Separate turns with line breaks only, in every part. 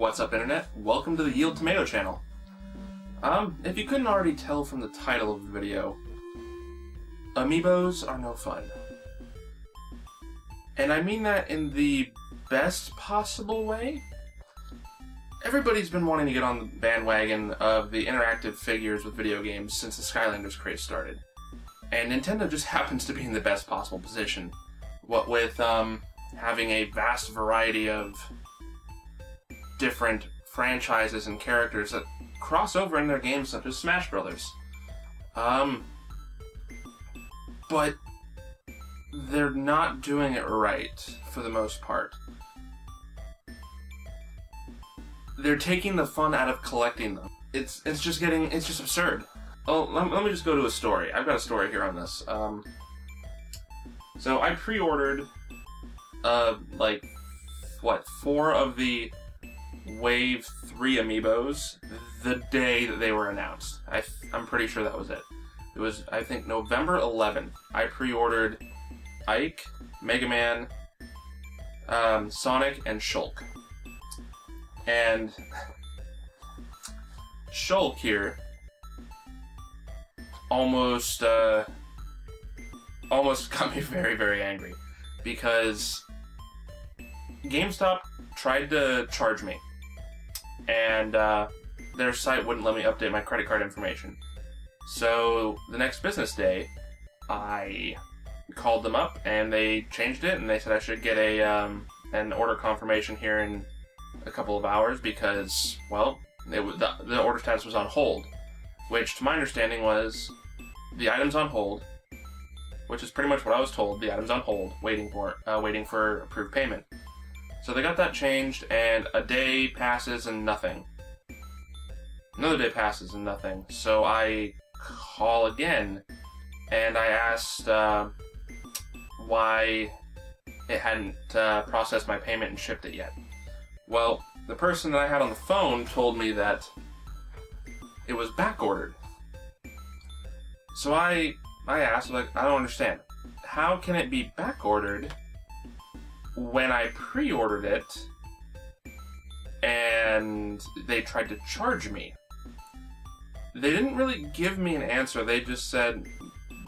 What's up, Internet? Welcome to the Yield Tomato channel. If you couldn't already tell from the title of the video, Amiibos are no fun. And I mean that in the best possible way. Everybody's been wanting to get on the bandwagon of the interactive figures with video games since the Skylanders craze started. And Nintendo just happens to be in the best possible position. What with having a vast variety of different franchises and characters that cross over in their games such as Smash Brothers. But they're not doing it right for the most part. They're taking the fun out of collecting them. It's just absurd. Oh, let me just go to a story. I've got a story here on this. So I pre-ordered, 4 of the Wave 3 Amiibos the day that they were announced. I'm pretty sure that was it. It was, I think, November 11th. I pre-ordered Ike, Mega Man, Sonic, and Shulk. And Shulk here almost got me very, very angry because Gamestop tried to charge me, and their site wouldn't let me update my credit card information. So the next business day, I called them up and they changed it, and they said I should get an order confirmation here in a couple of hours because, well, the order status was on hold, which to my understanding was the item's on hold, which is pretty much what I was told. The item's on hold, waiting for approved payment. So they got that changed, and a day passes and nothing. Another day passes and nothing. So I call again, and I asked why it hadn't processed my payment and shipped it yet. Well, the person that I had on the phone told me that it was back ordered. So I asked, I don't understand. How can it be back ordered when I pre-ordered it and they tried to charge me? They didn't really give me an answer. They just said,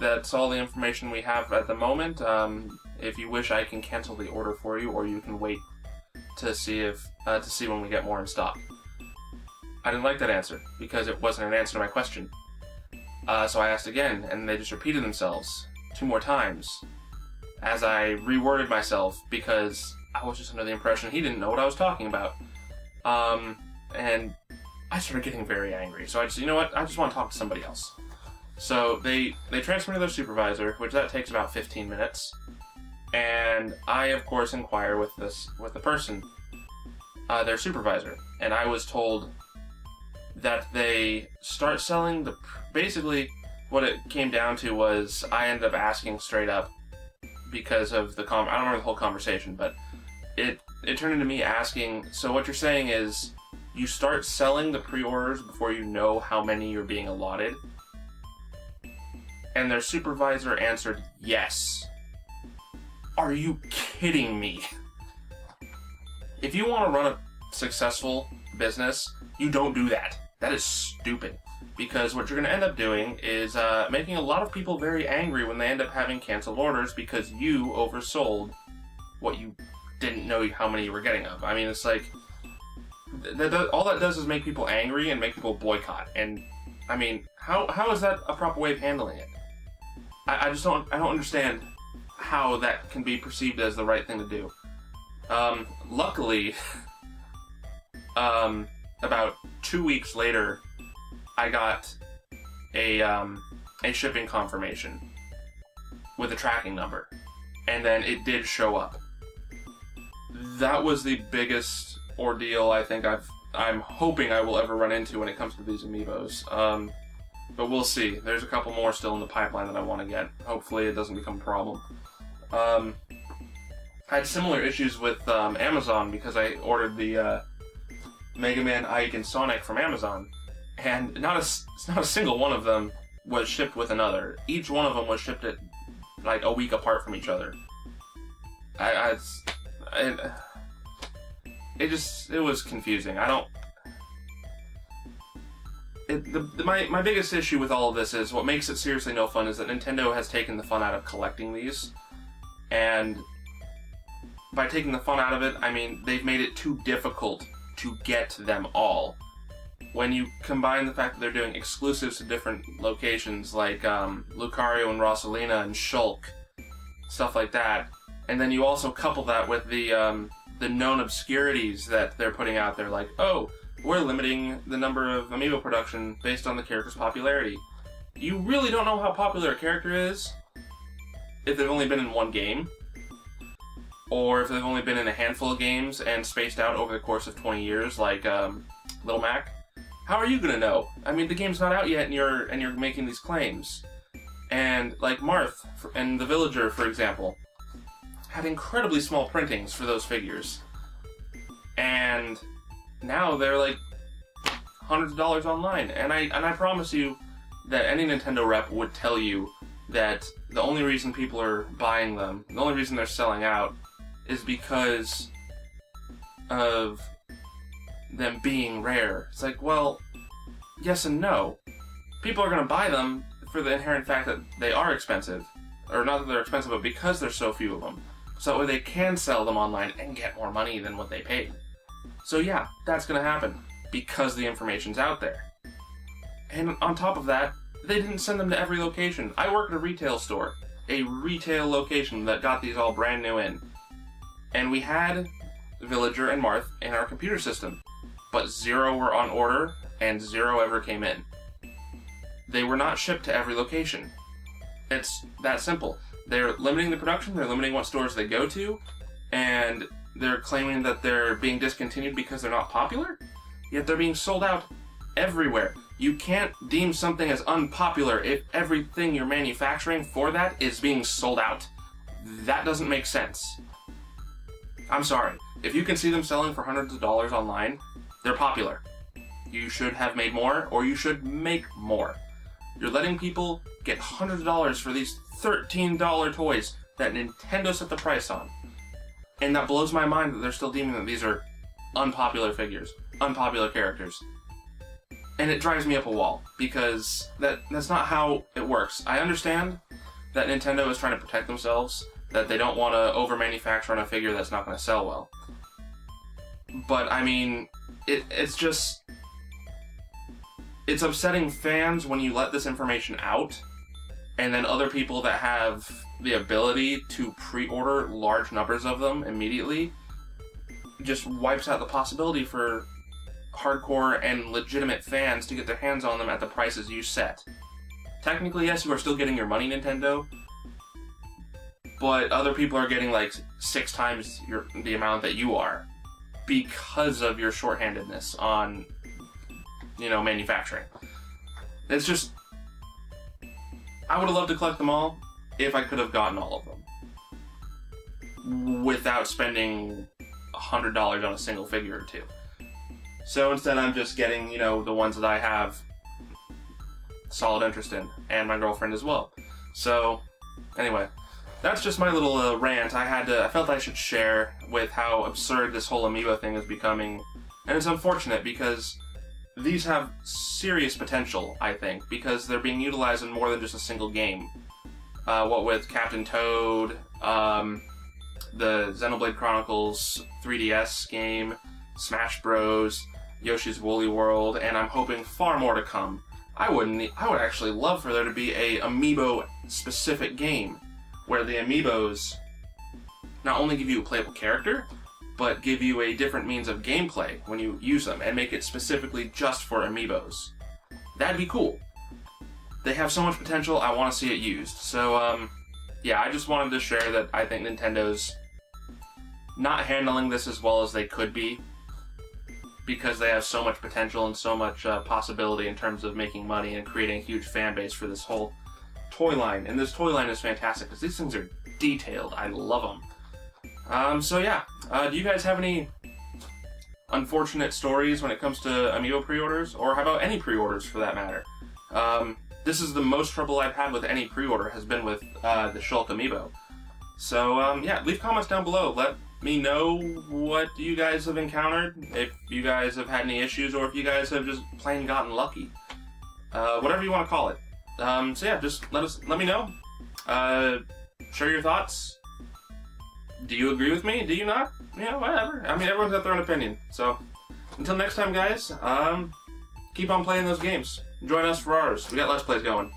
that's all the information we have at the moment. If you wish, I can cancel the order for you, or you can wait to see when we get more in stock. I didn't like that answer because it wasn't an answer to my question. So I asked again, and they just repeated themselves 2 more times as I reworded myself because I was just under the impression he didn't know what I was talking about. And I started getting very angry. So I just, you know what? I just want to talk to somebody else. So they transfer me to their supervisor, which that takes about 15 minutes. And I, of course, inquire with the person, their supervisor. And I was told that they start selling basically what it came down to was I ended up asking straight up because of I don't remember the whole conversation, but it turned into me asking, so what you're saying is you start selling the pre-orders before you know how many you're being allotted? And their supervisor answered, yes. Are you kidding me? If you want to run a successful business, you don't do that. That is stupid. Because what you're going to end up doing is making a lot of people very angry when they end up having canceled orders because you oversold what you didn't know how many you were getting of. I mean, it's like, all that does is make people angry and make people boycott. And, I mean, how is that a proper way of handling it? I don't understand how that can be perceived as the right thing to do. Luckily, about 2 weeks later, I got a shipping confirmation with a tracking number, and then it did show up. That was the biggest ordeal I think I'm hoping I will ever run into when it comes to these Amiibos. But we'll see. There's a couple more still in the pipeline that I want to get. Hopefully it doesn't become a problem. I had similar issues with Amazon because I ordered the Mega Man, Ike, and Sonic from Amazon, and not a single one of them was shipped with another. Each one of them was shipped at like a week apart from each other. it was confusing. I don't... My biggest issue with all of this is what makes it seriously no fun is that Nintendo has taken the fun out of collecting these. And by taking the fun out of it, I mean they've made it too difficult to get them all. When you combine the fact that they're doing exclusives to different locations like Lucario and Rosalina and Shulk, stuff like that, and then you also couple that with the known obscurities that they're putting out there, like, oh, we're limiting the number of Amiibo production based on the character's popularity. You really don't know how popular a character is if they've only been in one game, or if they've only been in a handful of games and spaced out over the course of 20 years, like Little Mac. How are you gonna know? I mean, the game's not out yet, and you're making these claims. And like Marth and the Villager, for example, had incredibly small printings for those figures, and now they're like hundreds of dollars online. And I promise you that any Nintendo rep would tell you that the only reason people are buying them, the only reason they're selling out, is because of them being rare. It's like, well, yes and no. People are going to buy them for the inherent fact that they are expensive. Or not that they're expensive, but because there's so few of them. So they can sell them online and get more money than what they paid. So yeah, that's going to happen because the information's out there. And on top of that, they didn't send them to every location. I work at a retail store, a retail location that got these all brand new in. And we had Villager and Marth in our computer system, but 0 were on order and 0 ever came in. They were not shipped to every location. It's that simple. They're limiting the production, they're limiting what stores they go to, and they're claiming that they're being discontinued because they're not popular, yet they're being sold out everywhere. You can't deem something as unpopular if everything you're manufacturing for that is being sold out. That doesn't make sense. I'm sorry. If you can see them selling for hundreds of dollars online, they're popular. You should have made more, or you should make more. You're letting people get hundreds of dollars for these $13 toys that Nintendo set the price on. And that blows my mind that they're still deeming that these are unpopular figures, unpopular characters. And it drives me up a wall, because that's not how it works. I understand that Nintendo is trying to protect themselves, that they don't want to over-manufacture on a figure that's not going to sell well. But, I mean, it's just... It's upsetting fans when you let this information out, and then other people that have the ability to pre-order large numbers of them immediately just wipes out the possibility for hardcore and legitimate fans to get their hands on them at the prices you set. Technically, yes, you are still getting your money, Nintendo, but other people are getting like 6 times the amount that you are because of your shorthandedness on, manufacturing. It's just... I would have loved to collect them all if I could have gotten all of them without spending $100 on a single figure or two. So instead I'm just getting, the ones that I have solid interest in, and my girlfriend as well. So, anyway, that's just my little rant. I felt I should share with how absurd this whole Amiibo thing is becoming. And it's unfortunate because these have serious potential, I think, because they're being utilized in more than just a single game. What with Captain Toad, the Xenoblade Chronicles 3DS game, Smash Bros, Yoshi's Woolly World, and I'm hoping far more to come. I would actually love for there to be a Amiibo-specific game, where the Amiibos not only give you a playable character, but give you a different means of gameplay when you use them, and make it specifically just for Amiibos. That'd be cool. They have so much potential, I want to see it used. So, yeah, I just wanted to share that I think Nintendo's not handling this as well as they could be, because they have so much potential and so much possibility in terms of making money and creating a huge fan base for this whole toy line. And this toy line is fantastic, because these things are detailed. I love them. So yeah, do you guys have any unfortunate stories when it comes to Amiibo pre-orders? Or how about any pre-orders, for that matter? This is the most trouble I've had with any pre-order, has been with the Shulk Amiibo. So, yeah, leave comments down below. me know what you guys have encountered, if you guys have had any issues, or if you guys have just plain gotten lucky. Whatever you want to call it. So yeah, just let me know. Share your thoughts. Do you agree with me? Do you not? You know, whatever. I mean, everyone's got their own opinion. So, until next time, guys, keep on playing those games. Join us for ours. We got Let's Plays going.